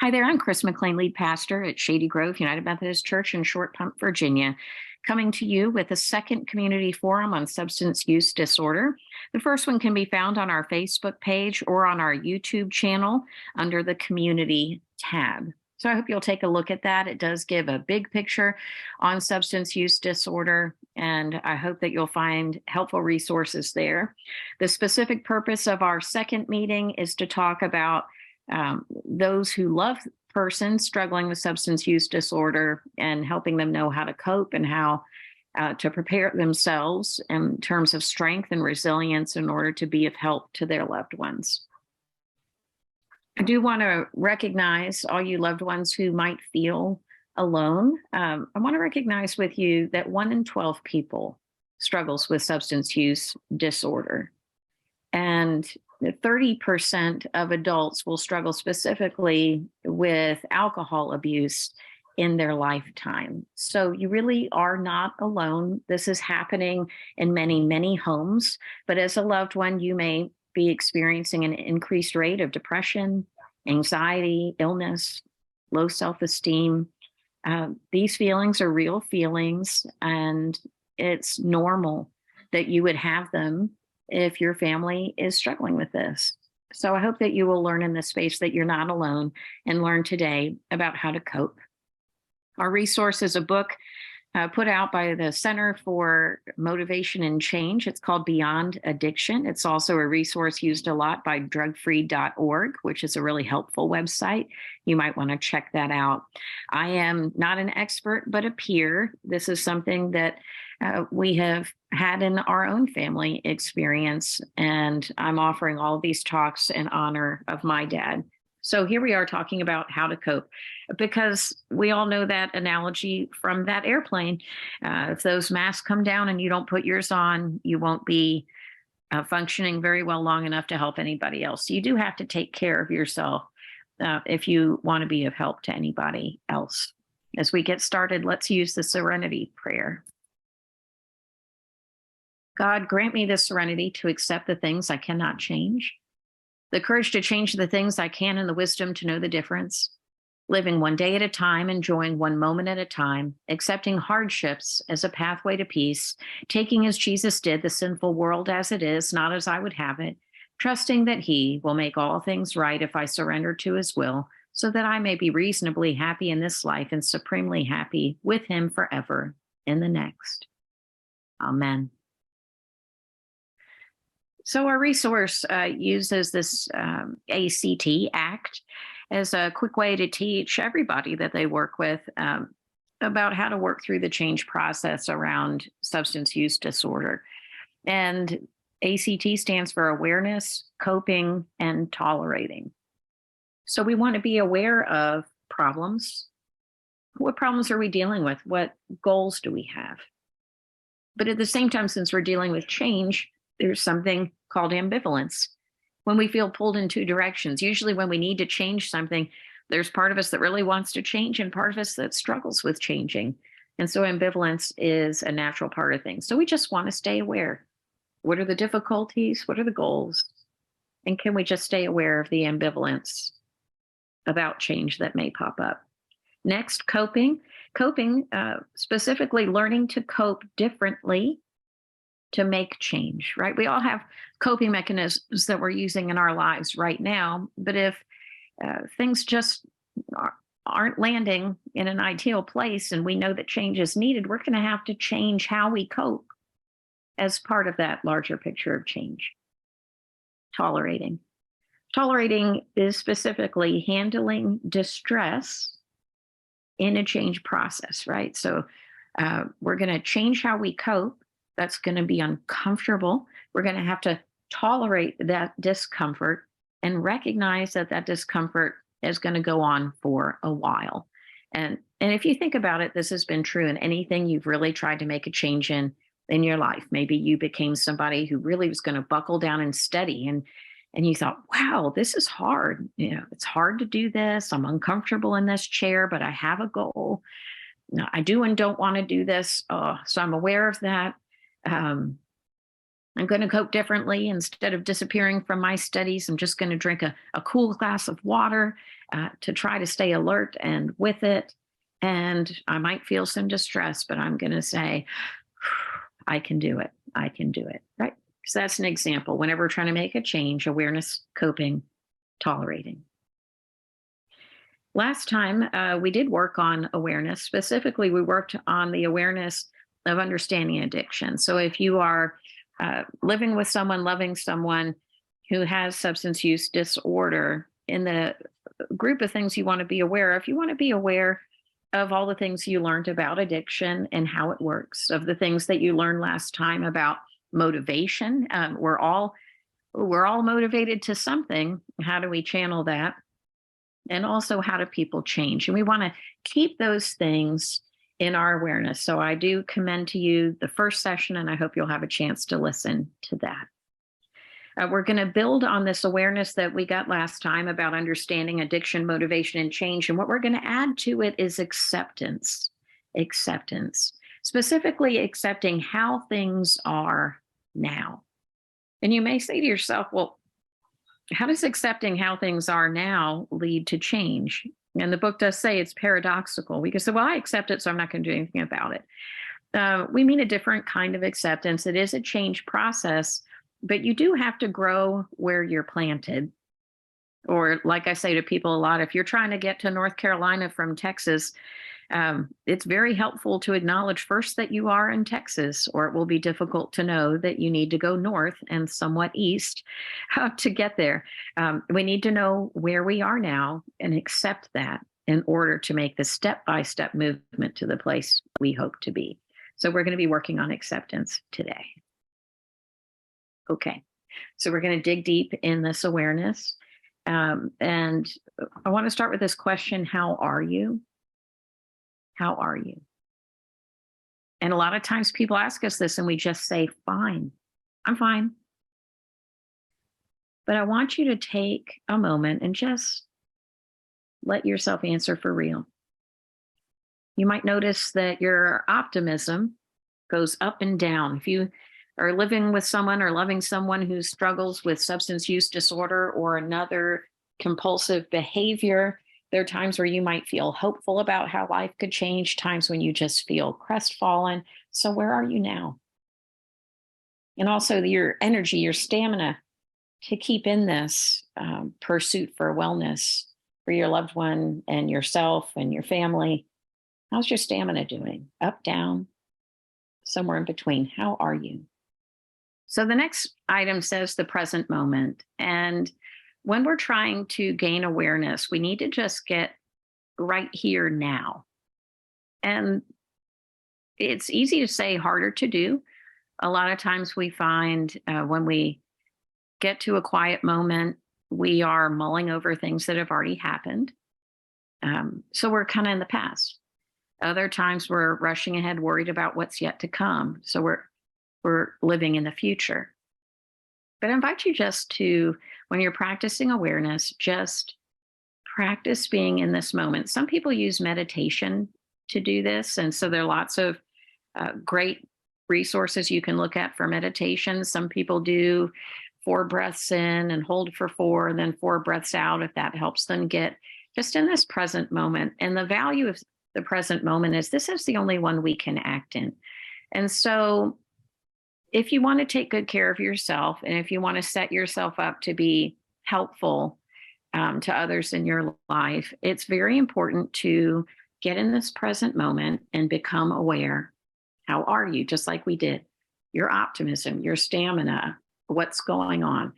Hi there, I'm Chris McLean, lead pastor at Shady Grove United Methodist Church in Short Pump, Virginia, coming to you with a second community forum on substance use disorder. The first one can be found on our Facebook page or on our YouTube channel under the community tab. So I hope you'll take a look at that. It does give a big picture on substance use disorder, and I hope that you'll find helpful resources there. The specific purpose of our second meeting is to talk about those who love persons struggling with substance use disorder and helping them know how to cope and how to prepare themselves in terms of strength and resilience in order to be of help to their loved ones. I do want to recognize all you loved ones who might feel alone. I want to recognize with you that 1 in 12 people struggles with substance use disorder. And 30% of adults will struggle specifically with alcohol abuse in their lifetime. So you really are not alone. This is happening in many, many homes. But as a loved one, you may be experiencing an increased rate of depression, anxiety, illness, low self-esteem. These feelings are real feelings, and it's normal that you would have them if your family is struggling with this. So I hope that you will learn in this space that you're not alone and learn today about how to cope. Our resource is a book put out by the Center for Motivation and Change. It's called Beyond Addiction. It's also a resource used a lot by drugfree.org, which is a really helpful website. You might want to check that out. I am not an expert, but a peer. This is something that we have had in our own family experience, and I'm offering all of these talks in honor of my dad. So here we are talking about how to cope, because we all know that analogy from that airplane. If those masks come down and you don't put yours on, you won't be functioning very well long enough to help anybody else. You do have to take care of yourself if you want to be of help to anybody else. As we get started, let's use the serenity prayer. God, grant me the serenity to accept the things I cannot change, the courage to change the things I can, and the wisdom to know the difference, living one day at a time, enjoying one moment at a time, accepting hardships as a pathway to peace, taking as Jesus did the sinful world as it is, not as I would have it, trusting that he will make all things right if I surrender to his will, so that I may be reasonably happy in this life and supremely happy with him forever in the next. Amen. So our resource uses this ACT as a quick way to teach everybody that they work with about how to work through the change process around substance use disorder. And ACT stands for awareness, coping, and tolerating. So we want to be aware of problems. What problems are we dealing with? What goals do we have? But at the same time, since we're dealing with change, there's something called ambivalence. When we feel pulled in two directions, usually when we need to change something, there's part of us that really wants to change and part of us that struggles with changing. And so ambivalence is a natural part of things. So we just want to stay aware. What are the difficulties? What are the goals? And can we just stay aware of the ambivalence about change that may pop up? Next, coping. Coping, specifically learning to cope differently to make change, right? We all have coping mechanisms that we're using in our lives right now, but if things just aren't landing in an ideal place and we know that change is needed, we're going to have to change how we cope as part of that larger picture of change. Tolerating. Tolerating is specifically handling distress in a change process, right? So we're going to change how we cope. That's going to be uncomfortable. We're going to have to tolerate that discomfort and recognize that that discomfort is going to go on for a while. And if you think about it, this has been true in anything you've really tried to make a change in your life. Maybe you became somebody who really was going to buckle down and study, and you thought, wow, this is hard. You know, it's hard to do this. I'm uncomfortable in this chair, but I have a goal. I do and don't want to do this. So I'm aware of that. I'm going to cope differently. Instead of disappearing from my studies, I'm just going to drink a cool glass of water to try to stay alert and with it. And I might feel some distress, but I'm going to say, I can do it. I can do it. Right. So that's an example. Whenever we're trying to make a change, awareness, coping, tolerating. Last time we did work on awareness. Specifically, we worked on the awareness of understanding addiction. So if you are living with someone, loving someone who has substance use disorder, in the group of things you want to be aware of, you want to be aware of all the things you learned about addiction and how it works, of the things that you learned last time about motivation. We're all motivated to something. How do we channel that? And also, how do people change? And we want to keep those things in our awareness. So I do commend to you the first session, and I hope you'll have a chance to listen to that. We're going to build on this awareness that we got last time about understanding addiction, motivation, and change. And what we're going to add to it is acceptance. Acceptance, specifically accepting how things are now. And you may say to yourself, well, how does accepting how things are now lead to change? And the book does say it's paradoxical. We can say, well, I accept it, so I'm not going to do anything about it. We mean a different kind of acceptance. It is a change process, but you do have to grow where you're planted. Or, like I say to people a lot, if you're trying to get to North Carolina from Texas, it's very helpful to acknowledge first that you are in Texas, or it will be difficult to know that you need to go north and somewhat east to get there. We need to know where we are now and accept that in order to make the step-by-step movement to the place we hope to be. So we're going to be working on acceptance today. Okay, so we're going to dig deep in this awareness. And I want to start with this question: how are you? How are you? And a lot of times people ask us this and we just say, fine, I'm fine. But I want you to take a moment and just let yourself answer for real. You might notice that your optimism goes up and down. If you are living with someone or loving someone who struggles with substance use disorder or another compulsive behavior, there are times where you might feel hopeful about how life could change, times when you just feel crestfallen. So where are you now? And also your energy, your stamina to keep in this pursuit for wellness for your loved one and yourself and your family. How's your stamina doing? Up, down, somewhere in between? How are you? So the next item says the present moment. And when we're trying to gain awareness, we need to just get right here now. And it's easy to say, harder to do. A lot of times we find when we get to a quiet moment, we are mulling over things that have already happened. So we're kind of in the past. Other times we're rushing ahead, worried about what's yet to come. So we're living in the future. But I invite you just to, when you're practicing awareness, just practice being in this moment. Some people use meditation to do this. And so there are lots of great resources you can look at for meditation. Some people do 4 breaths in and hold for 4, and then 4 breaths out, if that helps them get just in this present moment. And the value of the present moment is this is the only one we can act in. And so if you want to take good care of yourself, and if you want to set yourself up to be helpful to others in your life, it's very important to get in this present moment and become aware. How are you? Just like we did. Your optimism, your stamina, what's going on.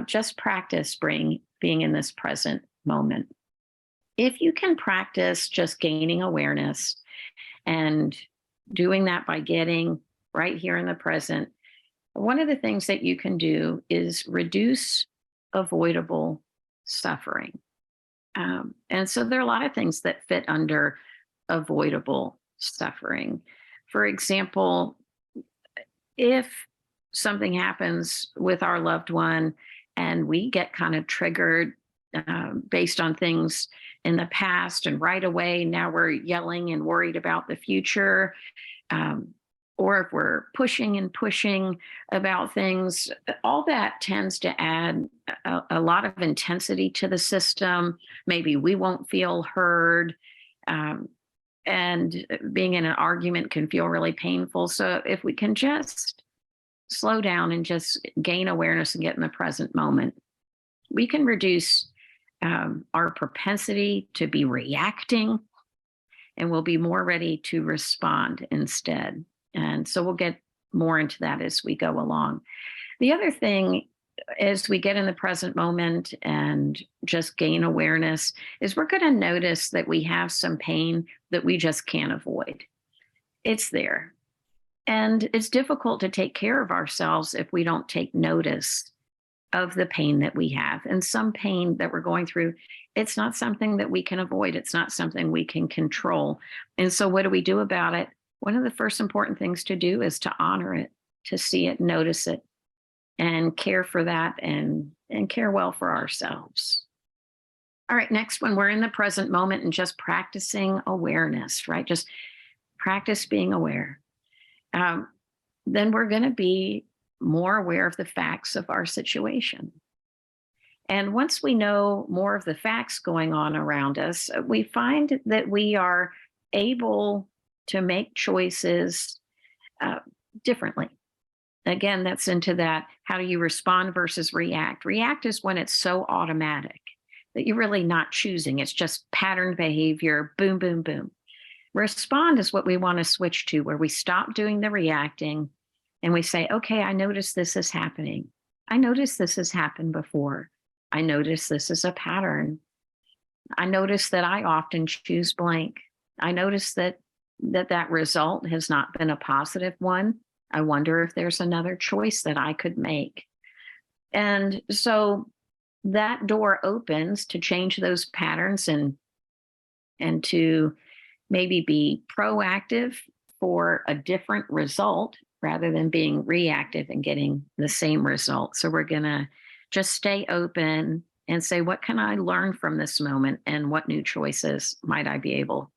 Just practice being in this present moment. If you can practice just gaining awareness and doing that by getting right here in the present, one of the things that you can do is reduce avoidable suffering. And so there are a lot of things that fit under avoidable suffering. For example, if something happens with our loved one and we get kind of triggered based on things in the past, and right away now we're yelling and worried about the future, or if we're pushing and pushing about things, all that tends to add a lot of intensity to the system. Maybe we won't feel heard. Um, and being in an argument can feel really painful. So if we can just slow down and just gain awareness and get in the present moment, we can reduce our propensity to be reacting, and we'll be more ready to respond instead. And so we'll get more into that as we go along. The other thing, as we get in the present moment and just gain awareness, is we're going to notice that we have some pain that we just can't avoid. It's there. And it's difficult to take care of ourselves if we don't take notice of the pain that we have. And some pain that we're going through, it's not something that we can avoid. It's not something we can control. And so what do we do about it? One of the first important things to do is to honor it, to see it, notice it, and care for that, and care well for ourselves. All right, next, when we're in the present moment and just practicing awareness, right? Just practice being aware. Then we're going to be more aware of the facts of our situation. And once we know more of the facts going on around us, we find that we are able to make choices differently. Again, that's into that, how do you respond versus react? React is when it's so automatic that you're really not choosing. It's just pattern behavior, boom, boom, boom. Respond is what we want to switch to, where we stop doing the reacting and we say, okay, I notice this is happening. I notice this has happened before. I notice this is a pattern. I notice that I often choose blank. I notice that result has not been a positive one. I wonder if there's another choice that I could make. And so that door opens to change those patterns and to maybe be proactive for a different result rather than being reactive and getting the same result. So we're going to just stay open and say, what can I learn from this moment, and what new choices might I be able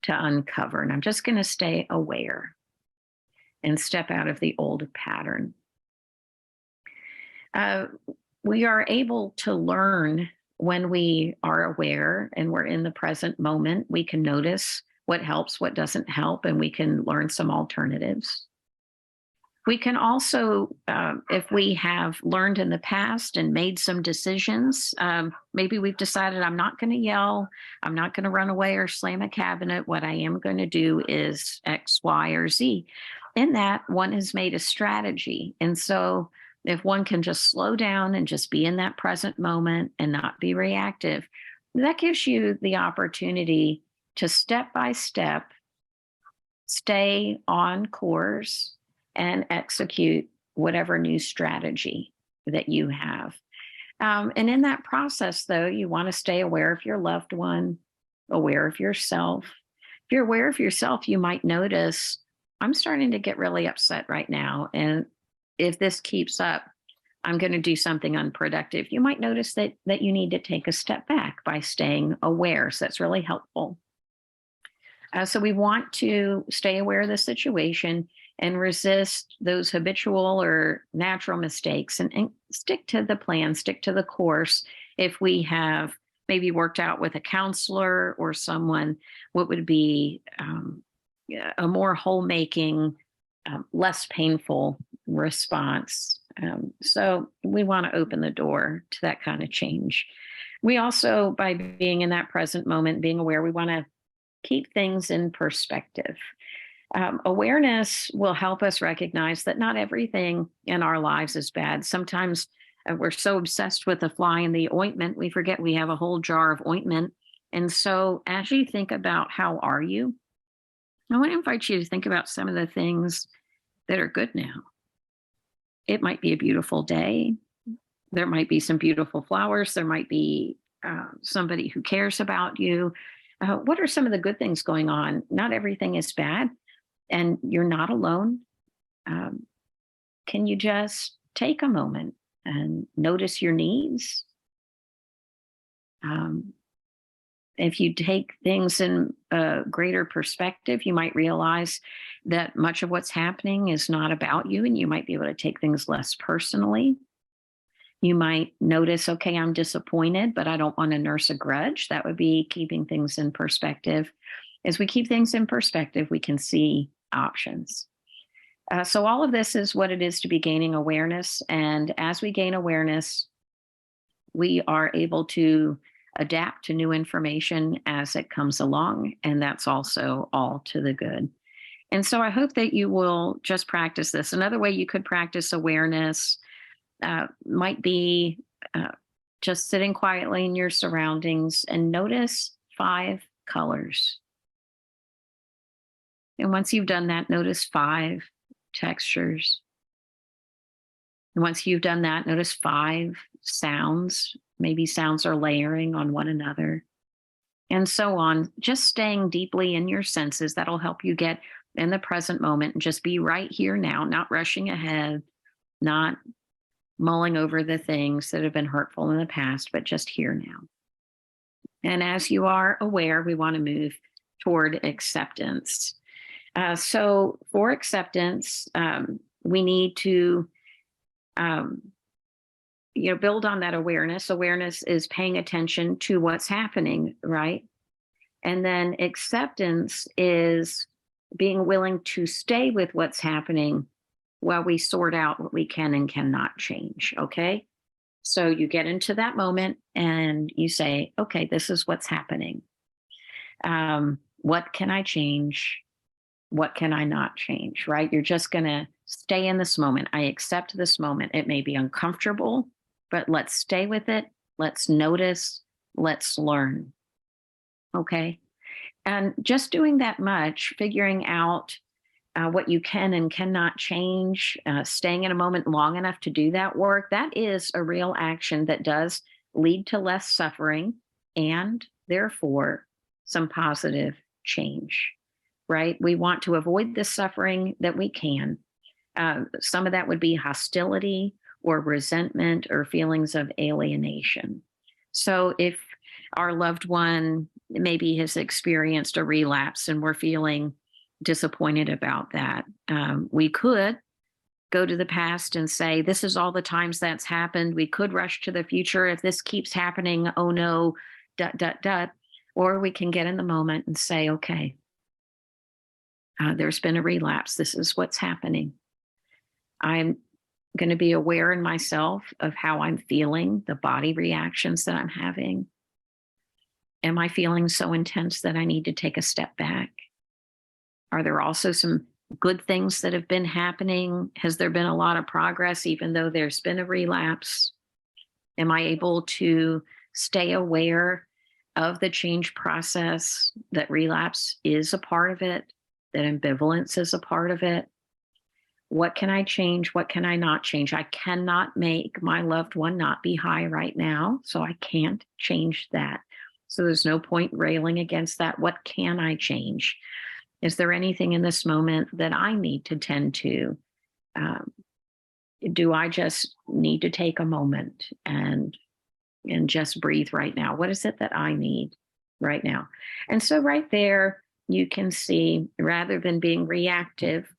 to uncover? And I'm just going to stay aware and step out of the old pattern. We are able to learn when we are aware and we're in the present moment. We can notice what helps, what doesn't help, and we can learn some alternatives. We can also, if we have learned in the past and made some decisions, maybe we've decided, I'm not going to yell, I'm not going to run away or slam a cabinet. What I am going to do is X, Y, or Z. In that, one has made a strategy. And so if one can just slow down and just be in that present moment and not be reactive, that gives you the opportunity to step by step stay on course and execute whatever new strategy that you have. And in that process, though, you want to stay aware of your loved one, aware of yourself. If you're aware of yourself, you might notice, I'm starting to get really upset right now. And if this keeps up, I'm going to do something unproductive. You might notice that you need to take a step back by staying aware. So that's really helpful. So we want to stay aware of the situation and resist those habitual or natural mistakes, and stick to the plan, stick to the course. If we have maybe worked out with a counselor or someone, what would be a more whole-making, less painful response. So we want to open the door to that kind of change. We also, by being in that present moment, being aware, we want to keep things in perspective. Awareness will help us recognize that not everything in our lives is bad. Sometimes we're so obsessed with the fly in the ointment, we forget we have a whole jar of ointment. And so as you think about how are you, I want to invite you to think about some of the things that are good now. It might be a beautiful day. There might be some beautiful flowers. There might be somebody who cares about you. What are some of the good things going on? Not everything is bad, and you're not alone. Can you just take a moment and notice your needs? If you take things in a greater perspective, you might realize that much of what's happening is not about you, and you might be able to take things less personally. You might notice, okay, I'm disappointed, but I don't want to nurse a grudge. That would be keeping things in perspective. As we keep things in perspective, we can see options. So, all of this is what it is to be gaining awareness. And as we gain awareness, we are able to adapt to new information as it comes along. And that's also all to the good. And so, I hope that you will just practice this. Another way you could practice awareness might be just sitting quietly in your surroundings and notice 5 colors. And once you've done that, notice 5 textures. And once you've done that, notice 5 sounds. Maybe sounds are layering on one another, and so on. Just staying deeply in your senses, that'll help you get in the present moment and just be right here now, not rushing ahead, not mulling over the things that have been hurtful in the past, but just here now. And as you are aware, we want to move toward acceptance. So for acceptance, we need to, build on that awareness. Awareness is paying attention to what's happening, right? And then acceptance is being willing to stay with what's happening while we sort out what we can and cannot change. Okay. So you get into that moment and you say, okay, this is what's happening. What can I change? What can I not change? Right. You're just going to stay in this moment. I accept this moment. It may be uncomfortable, but let's stay with it. Let's notice. Let's learn. Okay. And just doing that much, figuring out what you can and cannot change, staying in a moment long enough to do that work, that is a real action that does lead to less suffering and therefore some positive change, right? We want to avoid the suffering that we can. Some of that would be hostility or resentment or feelings of alienation. So if our loved one maybe has experienced a relapse and we're feeling disappointed about that, we could go to the past and say, this is all the times that's happened. We could rush to the future. If this keeps happening, oh no, ... Or we can get in the moment and say, okay, there's been a relapse. This is what's happening. I'm going to be aware in myself of how I'm feeling, the body reactions that I'm having. Am I feeling so intense that I need to take a step back? Are there also some good things that have been happening? Has there been a lot of progress, even though there's been a relapse? Am I able to stay aware of the change process, that relapse is a part of it, that ambivalence is a part of it? What can I change? What can I not change? I cannot make my loved one not be high right now, so I can't change that. So there's no point railing against that. What can I change? Is there anything in this moment that I need to tend to? Do I just need to take a moment and just breathe right now? What is it that I need right now? And so right there, you can see, rather than being reactive,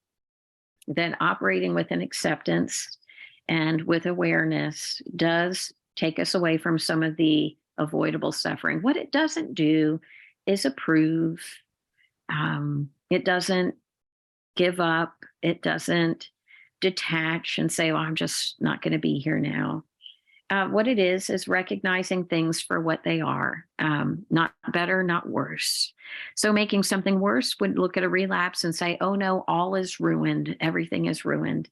then operating with an acceptance and with awareness does take us away from some of the avoidable suffering. What it doesn't do is approve. It doesn't give up. It doesn't detach and say, well, I'm just not going to be here now. What it is recognizing things for what they are, not better, not worse. So making something worse would look at a relapse and say, oh no, all is ruined. Everything is ruined.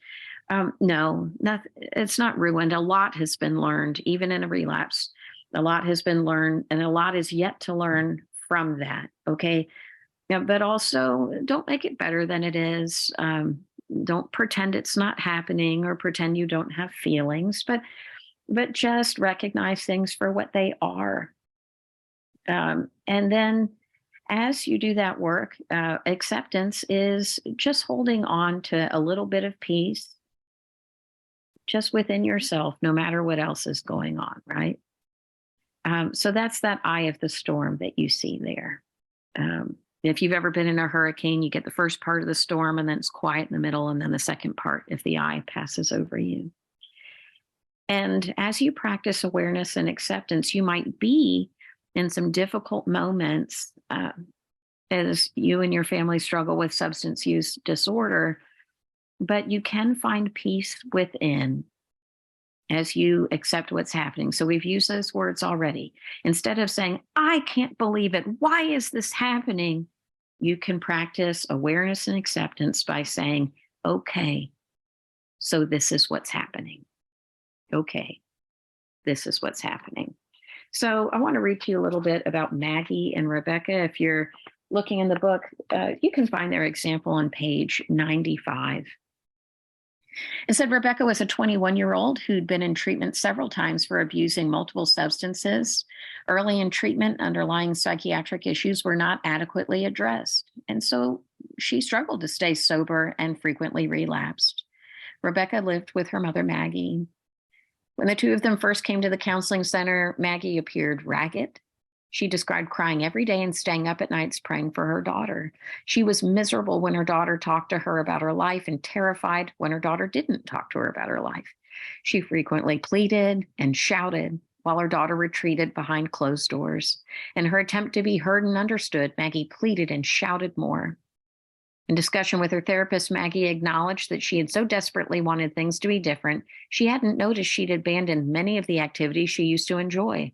No, it's not ruined. A lot has been learned, even in a relapse. A lot has been learned, and a lot is yet to learn from that. Okay. Yeah, but also don't make it better than it is. Don't pretend it's not happening or pretend you don't have feelings, but just recognize things for what they are. And then as you do that work, acceptance is just holding on to a little bit of peace just within yourself, no matter what else is going on, right? So that's that eye of the storm that you see there. If you've ever been in a hurricane, you get the first part of the storm and then it's quiet in the middle, and then the second part if the eye passes over you. And as you practice awareness and acceptance, you might be in some difficult moments as you and your family struggle with substance use disorder, but you can find peace within as you accept what's happening. So we've used those words already. Instead of saying, I can't believe it, why is this happening? You can practice awareness and acceptance by saying, okay, so this is what's happening. Okay, this is what's happening. So I want to read to you a little bit about Maggie and Rebecca. If you're looking in the book, you can find their example on page 95. It said Rebecca was a 21-year-old who'd been in treatment several times for abusing multiple substances. Early in treatment, underlying psychiatric issues were not adequately addressed, and so she struggled to stay sober and frequently relapsed. Rebecca lived with her mother, Maggie. When the two of them first came to the counseling center, Maggie appeared ragged. She described crying every day and staying up at nights praying for her daughter. She was miserable when her daughter talked to her about her life and terrified when her daughter didn't talk to her about her life. She frequently pleaded and shouted while her daughter retreated behind closed doors. In her attempt to be heard and understood, Maggie pleaded and shouted more. In discussion with her therapist, Maggie acknowledged that she had so desperately wanted things to be different, she hadn't noticed she'd abandoned many of the activities she used to enjoy,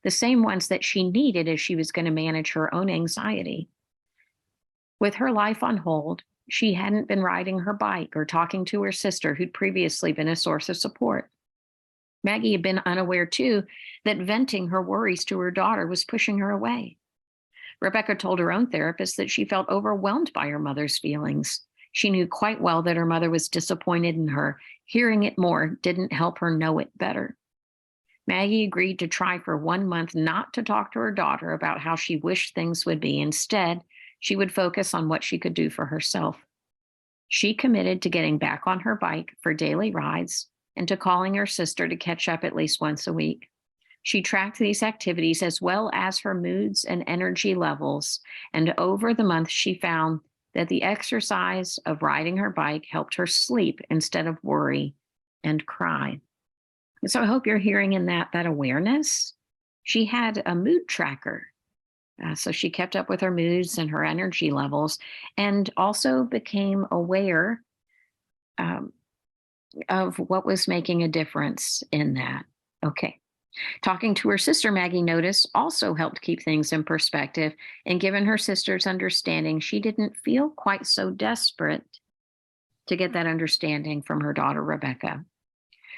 the same ones that she needed as she was going to manage her own anxiety. With her life on hold, she hadn't been riding her bike or talking to her sister, who'd previously been a source of support. Maggie had been unaware, too, that venting her worries to her daughter was pushing her away. Rebecca told her own therapist that she felt overwhelmed by her mother's feelings. She knew quite well that her mother was disappointed in her. Hearing it more didn't help her know it better. Maggie agreed to try for 1 month not to talk to her daughter about how she wished things would be. Instead, she would focus on what she could do for herself. She committed to getting back on her bike for daily rides and to calling her sister to catch up at least once a week. She tracked these activities as well as her moods and energy levels, and over the month, she found that the exercise of riding her bike helped her sleep instead of worry and cry. So I hope you're hearing in that awareness. She had a mood tracker. So she kept up with her moods and her energy levels, and also became aware of what was making a difference in that. Okay. Talking to her sister, Maggie noticed, also helped keep things in perspective, and given her sister's understanding, she didn't feel quite so desperate to get that understanding from her daughter, Rebecca.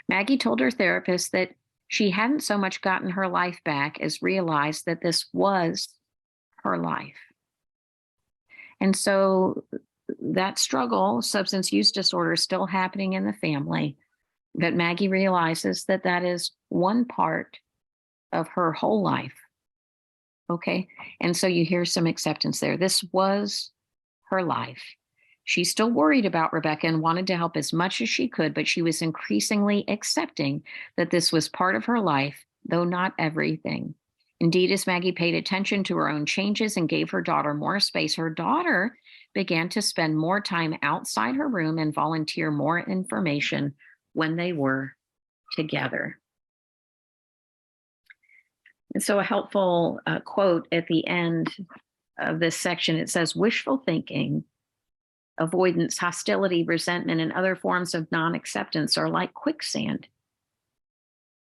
Maggie told her therapist that she hadn't so much gotten her life back as realized that this was her life. And so that struggle, substance use disorder, is still happening in the family. But Maggie realizes that that is one part of her whole life. Okay. And so you hear some acceptance there. This was her life. She still worried about Rebecca and wanted to help as much as she could, but she was increasingly accepting that this was part of her life, though not everything. Indeed, as Maggie paid attention to her own changes and gave her daughter more space, her daughter began to spend more time outside her room and volunteer more information when they were together. And so a helpful quote at the end of this section, it says, wishful thinking, avoidance, hostility, resentment, and other forms of non-acceptance are like quicksand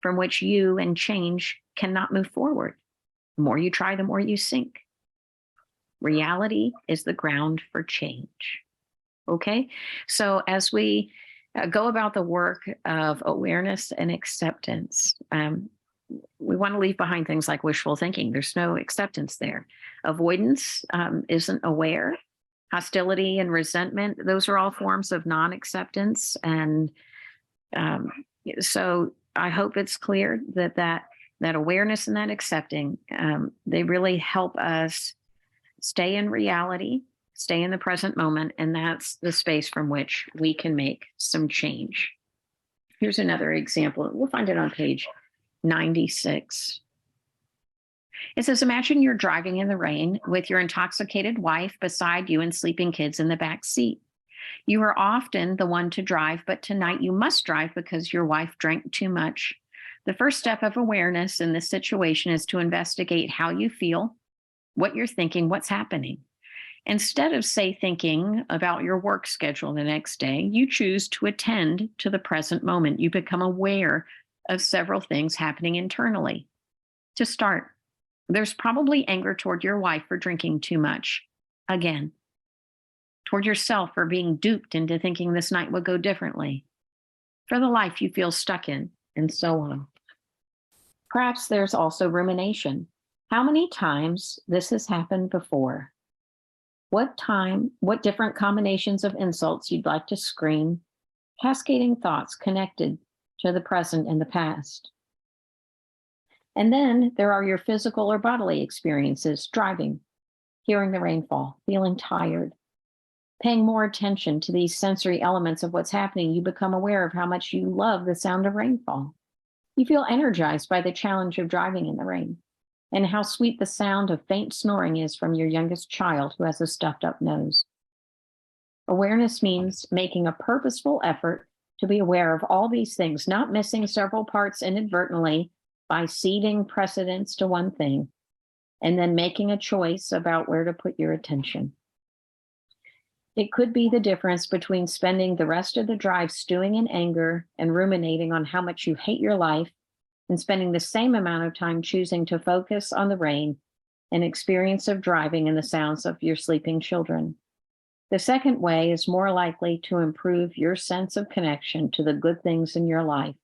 from which you and change cannot move forward. The more you try, the more you sink. Reality is the ground for change. Okay? So as we go about the work of awareness and acceptance, we want to leave behind things like wishful thinking. There's no acceptance there. Avoidance isn't aware. Hostility and resentment, those are all forms of non-acceptance. And so I hope it's clear that awareness and that accepting, they really help us stay in reality, stay in the present moment, and that's the space from which we can make some change. Here's another example. We'll find it on page 96. It says, imagine you're driving in the rain with your intoxicated wife beside you and sleeping kids in the back seat. You are often the one to drive, but tonight you must drive because your wife drank too much. The first step of awareness in this situation is to investigate how you feel, what you're thinking, what's happening. Instead of, say, thinking about your work schedule the next day, you choose to attend to the present moment. You become aware of several things happening internally. To start, there's probably anger toward your wife for drinking too much. Again, toward yourself for being duped into thinking this night would go differently, for the life you feel stuck in, and so on. Perhaps there's also rumination. How many times this has happened before? What different combinations of insults you'd like to scream, cascading thoughts connected to the present and the past. And then there are your physical or bodily experiences, driving, hearing the rainfall, feeling tired. Paying more attention to these sensory elements of what's happening, you become aware of how much you love the sound of rainfall. You feel energized by the challenge of driving in the rain, and how sweet the sound of faint snoring is from your youngest child who has a stuffed up nose. Awareness means making a purposeful effort to be aware of all these things, not missing several parts inadvertently by ceding precedence to one thing, and then making a choice about where to put your attention. It could be the difference between spending the rest of the drive stewing in anger and ruminating on how much you hate your life, and spending the same amount of time choosing to focus on the rain and experience of driving and the sounds of your sleeping children. The second way is more likely to improve your sense of connection to the good things in your life.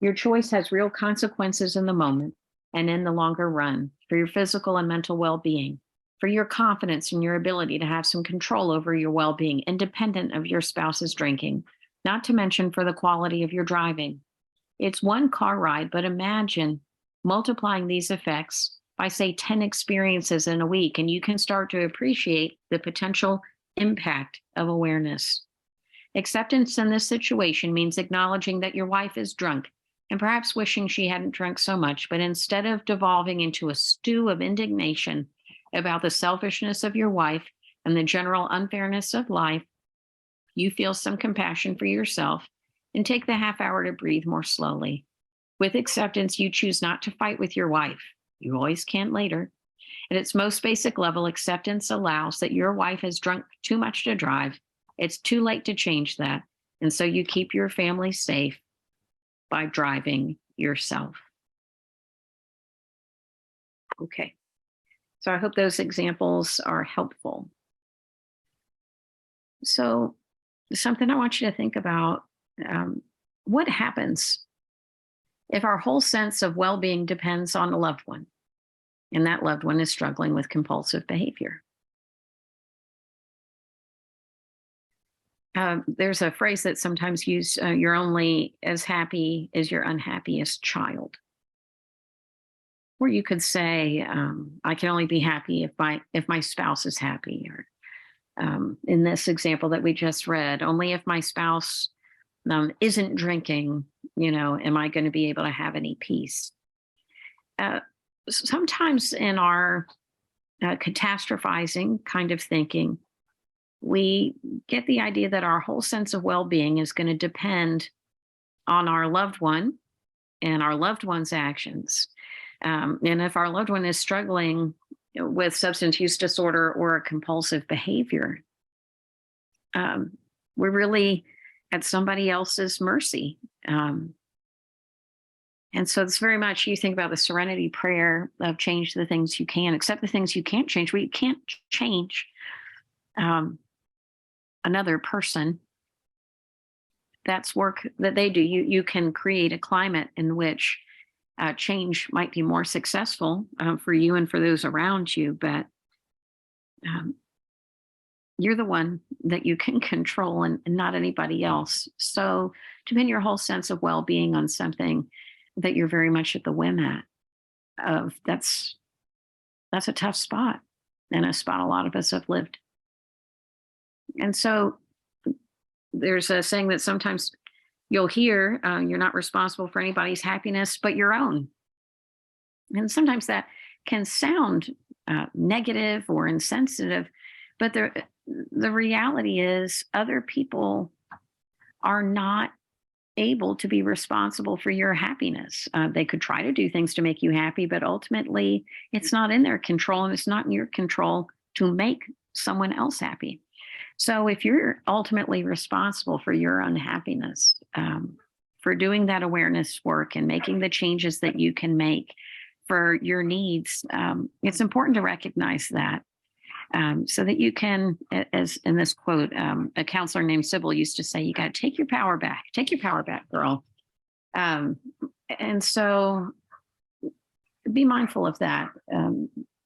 Your choice has real consequences in the moment and in the longer run for your physical and mental well-being, for your confidence in your ability to have some control over your well-being, independent of your spouse's drinking, not to mention for the quality of your driving. It's one car ride, but imagine multiplying these effects by, say, 10 experiences in a week, and you can start to appreciate the potential impact of awareness. Acceptance in this situation means acknowledging that your wife is drunk and perhaps wishing she hadn't drunk so much, but instead of devolving into a stew of indignation about the selfishness of your wife and the general unfairness of life, you feel some compassion for yourself and take the half hour to breathe more slowly. With acceptance, you choose not to fight with your wife. You always can later. At its most basic level, acceptance allows that your wife has drunk too much to drive. It's too late to change that. And so you keep your family safe by driving yourself. Okay. So I hope those examples are helpful. So something I want you to think about, what happens if our whole sense of well-being depends on a loved one, and that loved one is struggling with compulsive behavior? There's a phrase that's sometimes used, you're only as happy as your unhappiest child. Or you could say, I can only be happy if my spouse is happy. Or in this example that we just read, only if my spouse isn't drinking, am I going to be able to have any peace? Sometimes in our catastrophizing kind of thinking, we get the idea that our whole sense of well-being is going to depend on our loved one and our loved one's actions. And if our loved one is struggling with substance use disorder or a compulsive behavior, we're really at somebody else's mercy. And so it's very much, you think about the serenity prayer of change the things you can, accept the things you can't change. Well, you can't change another person. That's work that they do. You can create a climate in which change might be more successful for you and for those around you, but you're the one that you can control and not anybody else. So to pin your whole sense of well-being on something that you're very much at the whim of, that's a tough spot, and a spot a lot of us have lived. And so there's a saying that sometimes you'll hear, you're not responsible for anybody's happiness but your own. And sometimes that can sound negative or insensitive, but the reality is other people are not able to be responsible for your happiness. They could try to do things to make you happy, but ultimately it's not in their control, and it's not in your control to make someone else happy. So if you're ultimately responsible for your own happiness, for doing that awareness work and making the changes that you can make for your needs, it's important to recognize that. So that you can, as in this quote, a counselor named Sybil used to say, you got to take your power back. Take your power back, girl. And so be mindful of that,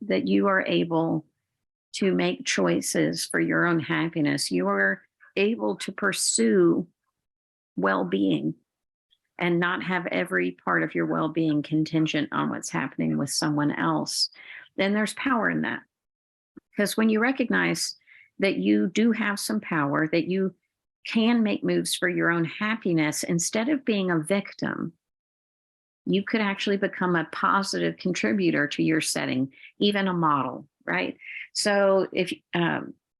that you are able to make choices for your own happiness. You are able to pursue well-being and not have every part of your well-being contingent on what's happening with someone else. Then there's power in that. Because when you recognize that you do have some power, that you can make moves for your own happiness, instead of being a victim, you could actually become a positive contributor to your setting, even a model, right? So if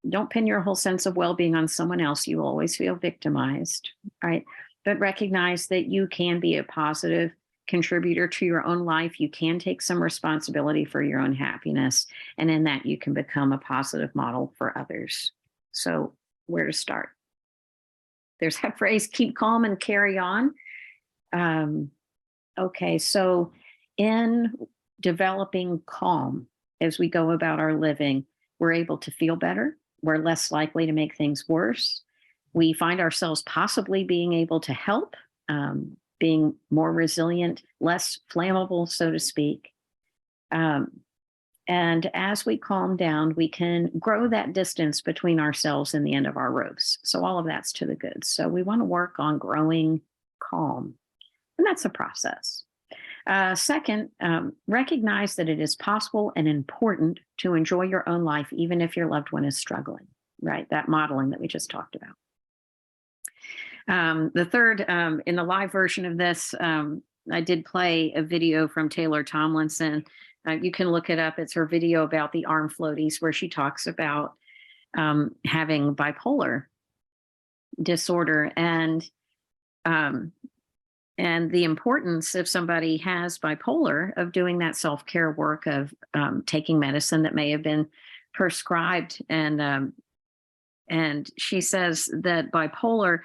don't pin your whole sense of well-being on someone else, you always feel victimized, right? But recognize that you can be a positive contributor to your own life. You can take some responsibility for your own happiness. And in that, you can become a positive model for others. So where to start? There's that phrase, keep calm and carry on. Okay, so in developing calm as we go about our living, we're able to feel better. We're less likely to make things worse. We find ourselves possibly being able to help, being more resilient, less flammable, so to speak. And as we calm down, we can grow that distance between ourselves and the end of our ropes. So all of that's to the good. So we want to work on growing calm, and that's a process. Second, recognize that it is possible and important to enjoy your own life, even if your loved one is struggling, right? That modeling that we just talked about. The third, in the live version of this, I did play a video from Taylor Tomlinson. You can look it up. It's her video about the arm floaties, where she talks about having bipolar disorder and the importance, if somebody has bipolar, of doing that self-care work of taking medicine that may have been prescribed. And she says that bipolar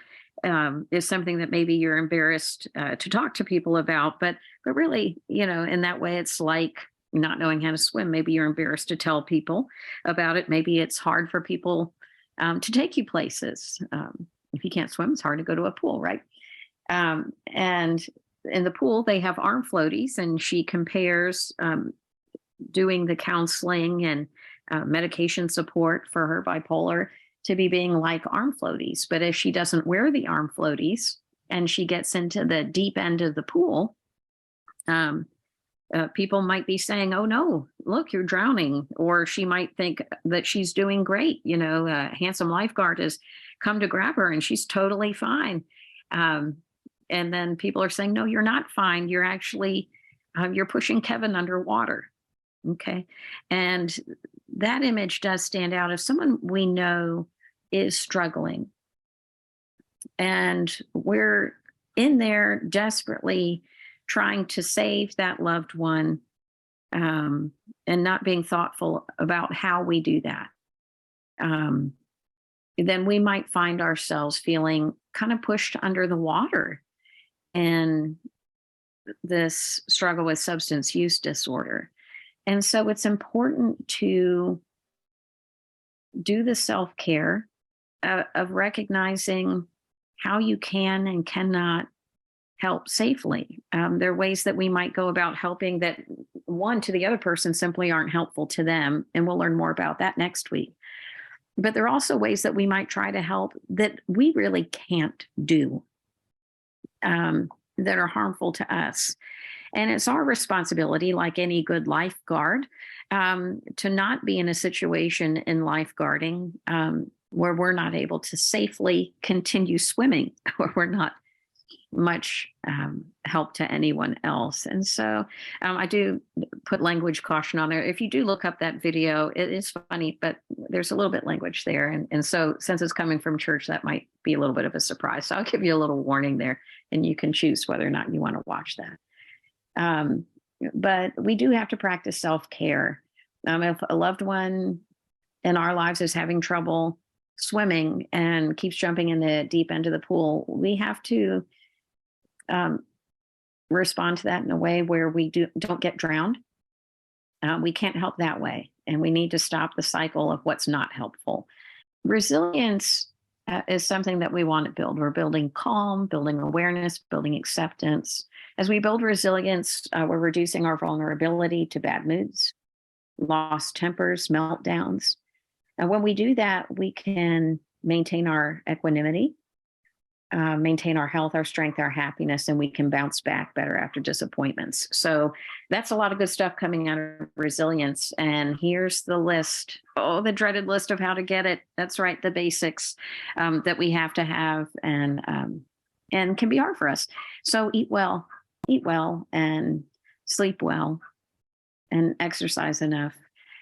is something that maybe you're embarrassed to talk to people about, but really, in that way, it's like not knowing how to swim. Maybe you're embarrassed to tell people about it. Maybe it's hard for people to take you places. If you can't swim, it's hard to go to a pool, right? And in the pool, they have arm floaties, and she compares doing the counseling and medication support for her bipolar to be being like arm floaties. But if she doesn't wear the arm floaties and she gets into the deep end of the pool, people might be saying, oh no, look, you're drowning. Or she might think that she's doing great. A handsome lifeguard has come to grab her and she's totally fine. And then people are saying, no, you're not fine. You're actually, you're pushing Kevin underwater. Okay. And that image does stand out. If someone we know is struggling and we're in there desperately trying to save that loved one, and not being thoughtful about how we do that, then we might find ourselves feeling kind of pushed under the water in this struggle with substance use disorder. And so it's important to do the self-care of recognizing how you can and cannot help safely. There are ways that we might go about helping that, one, to the other person simply aren't helpful to them. And we'll learn more about that next week. But there are also ways that we might try to help that we really can't do, that are harmful to us. And it's our responsibility, like any good lifeguard, to not be in a situation in lifeguarding where we're not able to safely continue swimming, or we're not much help to anyone else. And so I do put language caution on there. If you do look up that video, it is funny, but there's a little bit language there. And so since it's coming from church, that might be a little bit of a surprise. So I'll give you a little warning there, and you can choose whether or not you want to watch that. But we do have to practice self-care. If a loved one in our lives is having trouble swimming and keeps jumping in the deep end of the pool, we have to respond to that in a way where we don't get drowned. We can't help that way, and we need to stop the cycle of what's not helpful. Resilience is something that we want to build. We're building calm, building awareness, building acceptance. As we build resilience, we're reducing our vulnerability to bad moods, lost tempers, meltdowns. And when we do that, we can maintain our equanimity, maintain our health, our strength, our happiness, and we can bounce back better after disappointments. So that's a lot of good stuff coming out of resilience. And here's the list. Oh, the dreaded list of how to get it. That's right, the basics that we have to have, and can be hard for us. So eat well, and sleep well, and exercise enough.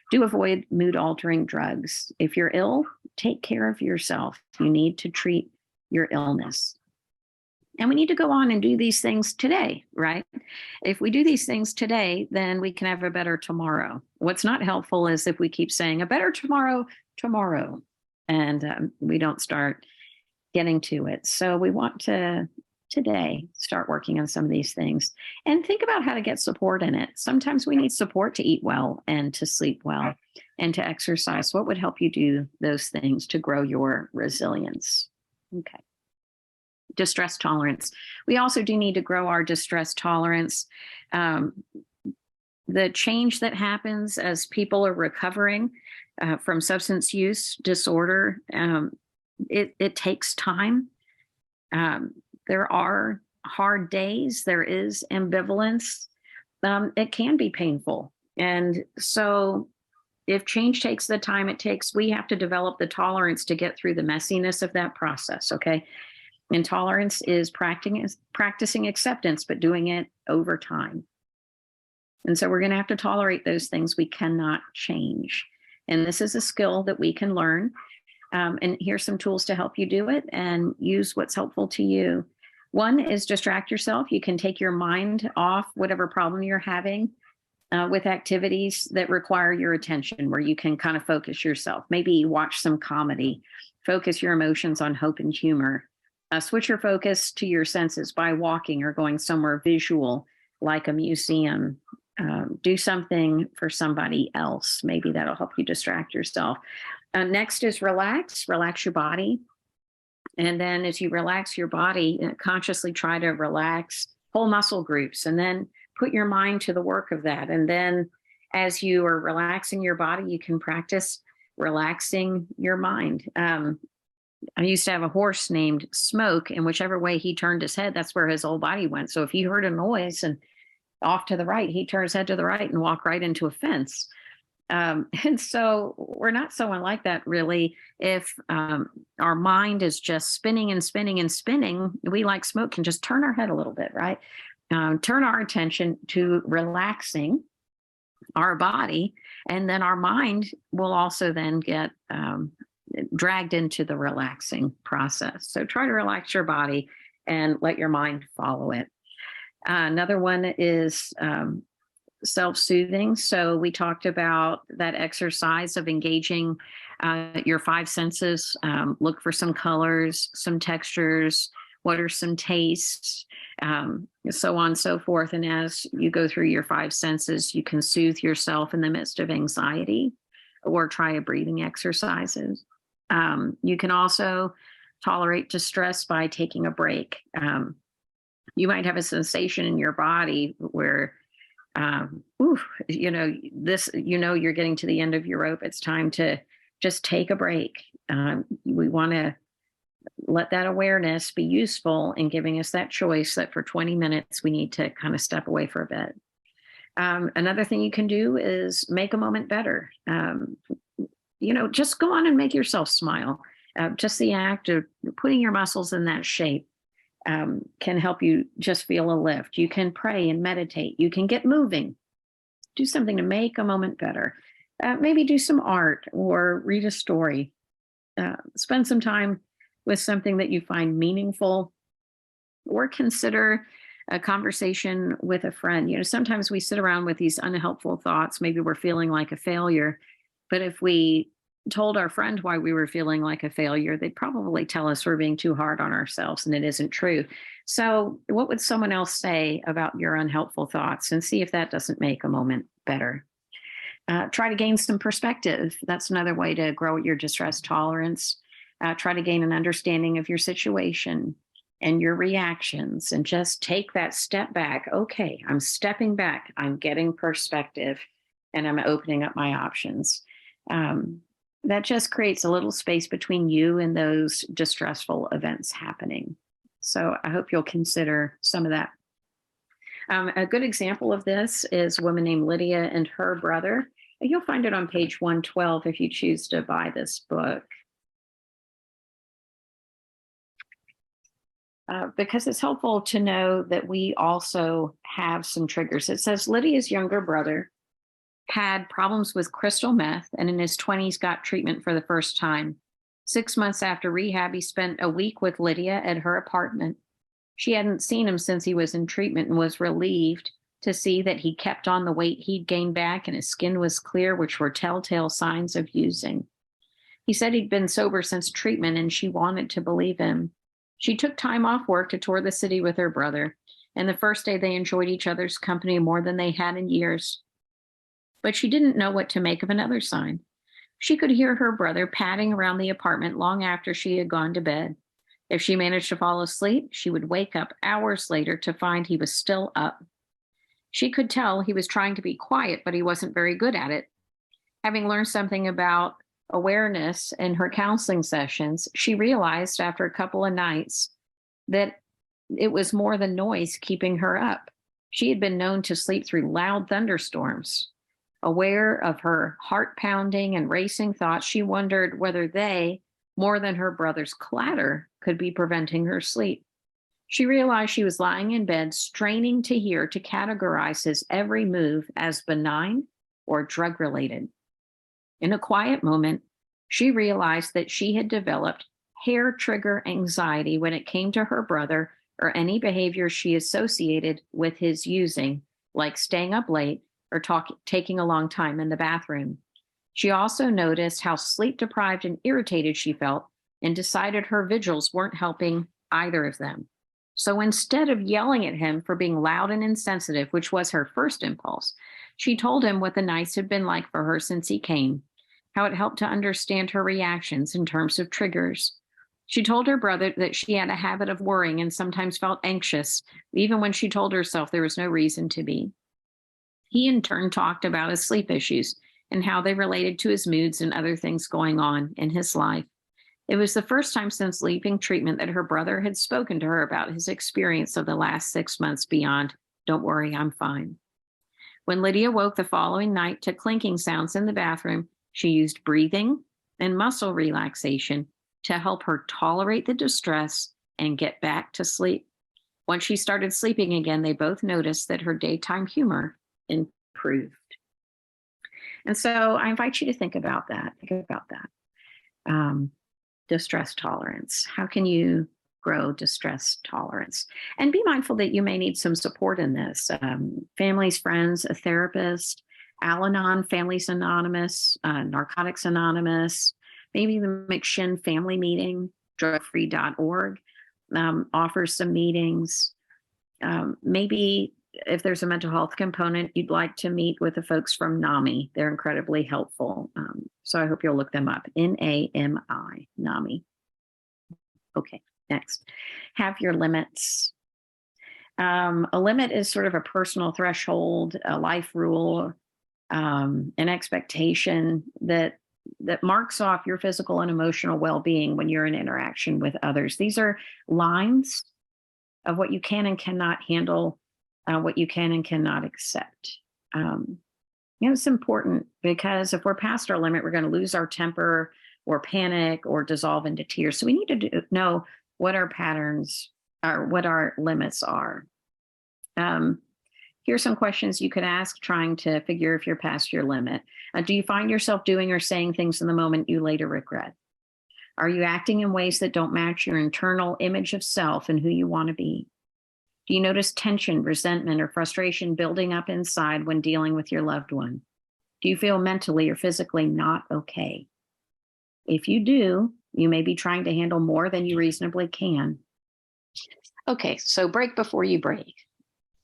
Do avoid mood-altering drugs. If you're ill, take care of yourself. You need to treat your illness. And we need to go on and do these things today, right? If we do these things today, then we can have a better tomorrow. What's not helpful is if we keep saying a better tomorrow, and we don't start getting to it. So we want to today start working on some of these things and think about how to get support in it. Sometimes we need support to eat well and to sleep well and to exercise. What would help you do those things to grow your resilience? Okay. Distress tolerance. We also do need to grow our distress tolerance. The change that happens as people are recovering from substance use disorder, it takes time. There are hard days. There is ambivalence. It can be painful. And so if change takes the time it takes, we have to develop the tolerance to get through the messiness of that process, okay? And tolerance is practicing acceptance, but doing it over time. And so we're going to have to tolerate those things we cannot change. And this is a skill that we can learn. And here's some tools to help you do it and use what's helpful to you. One is distract yourself. You can take your mind off whatever problem you're having with activities that require your attention, where you can kind of focus yourself. Maybe watch some comedy, focus your emotions on hope and humor. Switch your focus to your senses by walking or going somewhere visual, like a museum. Do something for somebody else. Maybe that'll help you distract yourself. Next is relax your body. And then as you relax your body, consciously try to relax whole muscle groups, and then put your mind to the work of that. And then as you are relaxing your body, you can practice relaxing your mind. I used to have a horse named Smoke, and whichever way he turned his head, that's where his whole body went. So if he heard a noise and off to the right, he'd turn his head to the right and walk right into a fence. And so we're not so unlike that, really. If our mind is just spinning and spinning and spinning, we, like Smoke, can just turn our head a little bit, right? Turn our attention to relaxing our body, and then our mind will also then get dragged into the relaxing process. So try to relax your body and let your mind follow it. Another one is self-soothing. So we talked about that exercise of engaging your five senses. Look for some colors, some textures, what are some tastes, so on and so forth. And as you go through your five senses, you can soothe yourself in the midst of anxiety, or try a breathing exercises. You can also tolerate distress by taking a break. You might have a sensation in your body where you're getting to the end of your rope. It's time to just take a break. We want to let that awareness be useful in giving us that choice that for 20 minutes, we need to kind of step away for a bit. Another thing you can do is make a moment better. Just go on and make yourself smile. Just the act of putting your muscles in that shape can help you just feel a lift. You can pray and meditate. You can get moving, do something to make a moment better. Maybe do some art or read a story. Spend some time with something that you find meaningful, or consider a conversation with a friend. Sometimes we sit around with these unhelpful thoughts. Maybe we're feeling like a failure, but if we told our friend why we were feeling like a failure, they'd probably tell us we're being too hard on ourselves, and it isn't true. So, what would someone else say about your unhelpful thoughts? And see if that doesn't make a moment better. Try to gain some perspective. That's another way to grow your distress tolerance. Try to gain an understanding of your situation and your reactions, and just take that step back. Okay, I'm stepping back, I'm getting perspective, and I'm opening up my options. That just creates a little space between you and those distressful events happening. So I hope you'll consider some of that. A good example of this is a woman named Lydia and her brother. You'll find it on page 112 if you choose to buy this book. Because it's helpful to know that we also have some triggers. It says Lydia's younger brother had problems with crystal meth, and in his 20s got treatment for the first time. 6 months after rehab, he spent a week with Lydia at her apartment. She hadn't seen him since he was in treatment and was relieved to see that he kept on the weight he'd gained back and his skin was clear, which were telltale signs of using. He said he'd been sober since treatment, and she wanted to believe him. She took time off work to tour the city with her brother, and the first day they enjoyed each other's company more than they had in years. But she didn't know what to make of another sign. She could hear her brother padding around the apartment long after she had gone to bed. If she managed to fall asleep, she would wake up hours later to find he was still up. She could tell he was trying to be quiet, but he wasn't very good at it. Having learned something about awareness in her counseling sessions, she realized after a couple of nights that it was more than noise keeping her up. She had been known to sleep through loud thunderstorms. Aware of her heart pounding and racing thoughts, she wondered whether they, more than her brother's clatter, could be preventing her sleep. She realized she was lying in bed, straining to hear, to categorize his every move as benign or drug-related. In a quiet moment, she realized that she had developed hair trigger anxiety when it came to her brother or any behavior she associated with his using, like staying up late or taking a long time in the bathroom. She also noticed how sleep-deprived and irritated she felt and decided her vigils weren't helping either of them. So instead of yelling at him for being loud and insensitive, which was her first impulse, she told him what the nights had been like for her since he came, how it helped to understand her reactions in terms of triggers. She told her brother that she had a habit of worrying and sometimes felt anxious, even when she told herself there was no reason to be. He in turn talked about his sleep issues and how they related to his moods and other things going on in his life. It was the first time since leaving treatment that her brother had spoken to her about his experience of the last 6 months beyond, "Don't worry, I'm fine." When Lydia woke the following night to clinking sounds in the bathroom, she used breathing and muscle relaxation to help her tolerate the distress and get back to sleep. Once she started sleeping again, they both noticed that her daytime humor improved. And so I invite you to think about that. Think about that. Distress tolerance. How can you grow distress tolerance? And be mindful that you may need some support in this. Families, friends, a therapist, Al Anon, Families Anonymous, Narcotics Anonymous, maybe the McShin Family Meeting, drugfree.org offers some meetings. Maybe if there's a mental health component, you'd like to meet with the folks from NAMI. They're incredibly helpful. So I hope you'll look them up. NAMI, NAMI. Okay, next. Have your limits. A limit is sort of a personal threshold, a life rule, an expectation that marks off your physical and emotional well-being when you're in interaction with others. These are lines of what you can and cannot handle, what you can and cannot accept. It's important because if we're past our limit, we're going to lose our temper or panic or dissolve into tears. So we need to know what our patterns what our limits are. Um, Here's some questions you could ask trying to figure if you're past your limit. Do you find yourself doing or saying things in the moment you later regret? Are you acting in ways that don't match your internal image of self and who you want to be? Do you notice tension, resentment, or frustration building up inside when dealing with your loved one? Do you feel mentally or physically not okay? If you do, you may be trying to handle more than you reasonably can. Okay, so break before you break.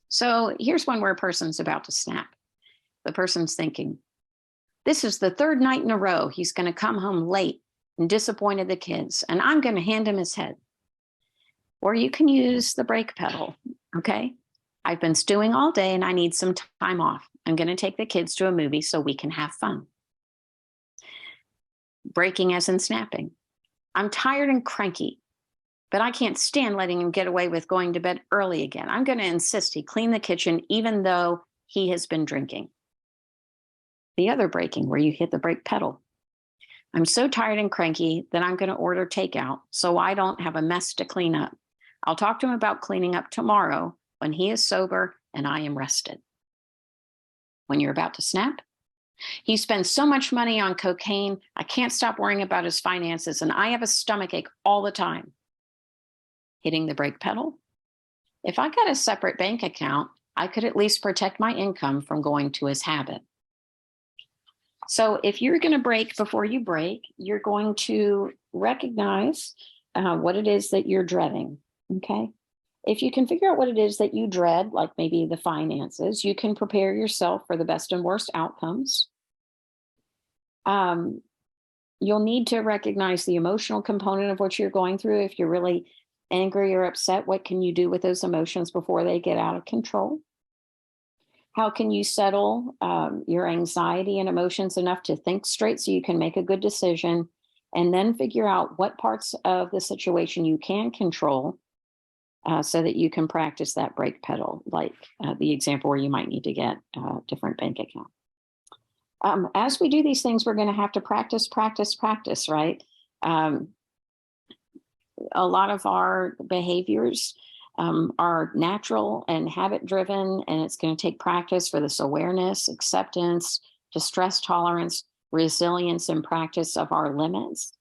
So here's one where a person's about to snap. The person's thinking, this is the third night in a row he's going to come home late and disappointed the kids, and I'm going to hand him his head. Or you can use the brake pedal. Okay, I've been stewing all day and I need some time off. I'm going to take the kids to a movie so we can have fun. Breaking as in snapping. I'm tired and cranky, but I can't stand letting him get away with going to bed early again. I'm going to insist he clean the kitchen even though he has been drinking. The other breaking, where you hit the brake pedal. I'm so tired and cranky that I'm going to order takeout so I don't have a mess to clean up. I'll talk to him about cleaning up tomorrow when he is sober and I am rested. When you're about to snap, he spends so much money on cocaine, I can't stop worrying about his finances, and I have a stomachache all the time. Hitting the brake pedal. If I got a separate bank account, I could at least protect my income from going to his habit. So if you're going to break before you break, you're going to recognize what it is that you're dreading. Okay. If you can figure out what it is that you dread, like maybe the finances, you can prepare yourself for the best and worst outcomes. You'll need to recognize the emotional component of what you're going through. If you're really angry or upset, what can you do with those emotions before they get out of control? How can you settle your anxiety and emotions enough to think straight so you can make a good decision, and then figure out what parts of the situation you can control so that you can practice that brake pedal, like the example where you might need to get a different bank account. As we do these things, we're going to have to practice, right? A lot of our behaviors are natural and habit driven, and it's going to take practice for this awareness, acceptance, distress tolerance, resilience, and practice of our limits.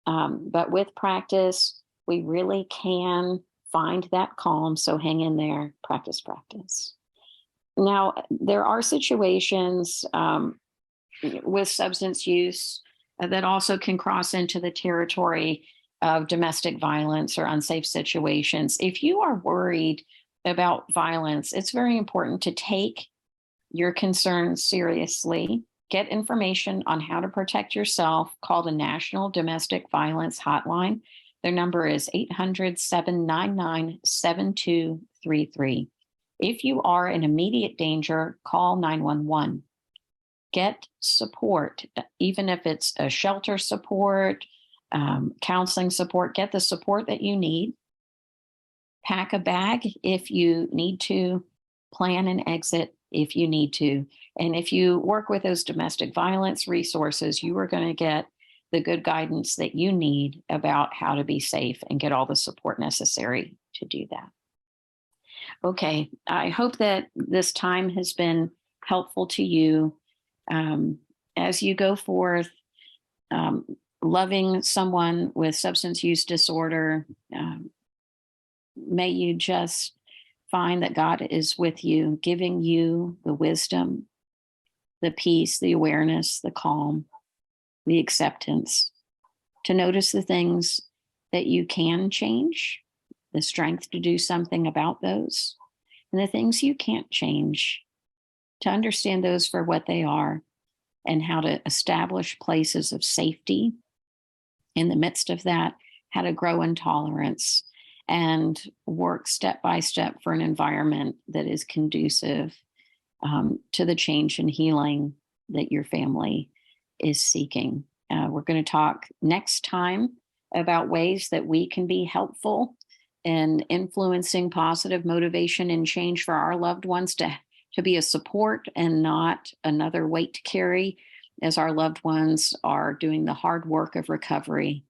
But with practice, we really can find that calm. So hang in there, practice. Now, there are situations with substance use that also can cross into the territory of domestic violence or unsafe situations. If you are worried about violence, it's very important to take your concerns seriously. Get information on how to protect yourself. Call the National Domestic Violence Hotline. Their number is 800-799-7233. If you are in immediate danger, call 911. Get support, even if it's a shelter support, counseling support. Get the support that you need. Pack a bag if you need to. Plan an exit if you need to. And if you work with those domestic violence resources, you are going to get the good guidance that you need about how to be safe and get all the support necessary to do that. Okay, I hope that this time has been helpful to you as you go forth, loving someone with substance use disorder. May you just find that God is with you, giving you the wisdom, the peace, the awareness, the calm, the acceptance to notice the things that you can change, the strength to do something about those, and the things you can't change, to understand those for what they are and how to establish places of safety in the midst of that, how to grow in tolerance and work step by step for an environment that is conducive to the change and healing that your family is seeking. We're going to talk next time about ways that we can be helpful in influencing positive motivation and change for our loved ones to be a support and not another weight to carry as our loved ones are doing the hard work of recovery.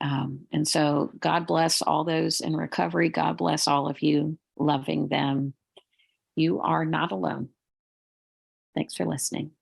And so God bless all those in recovery. God bless all of you, loving them. You are not alone. Thanks for listening.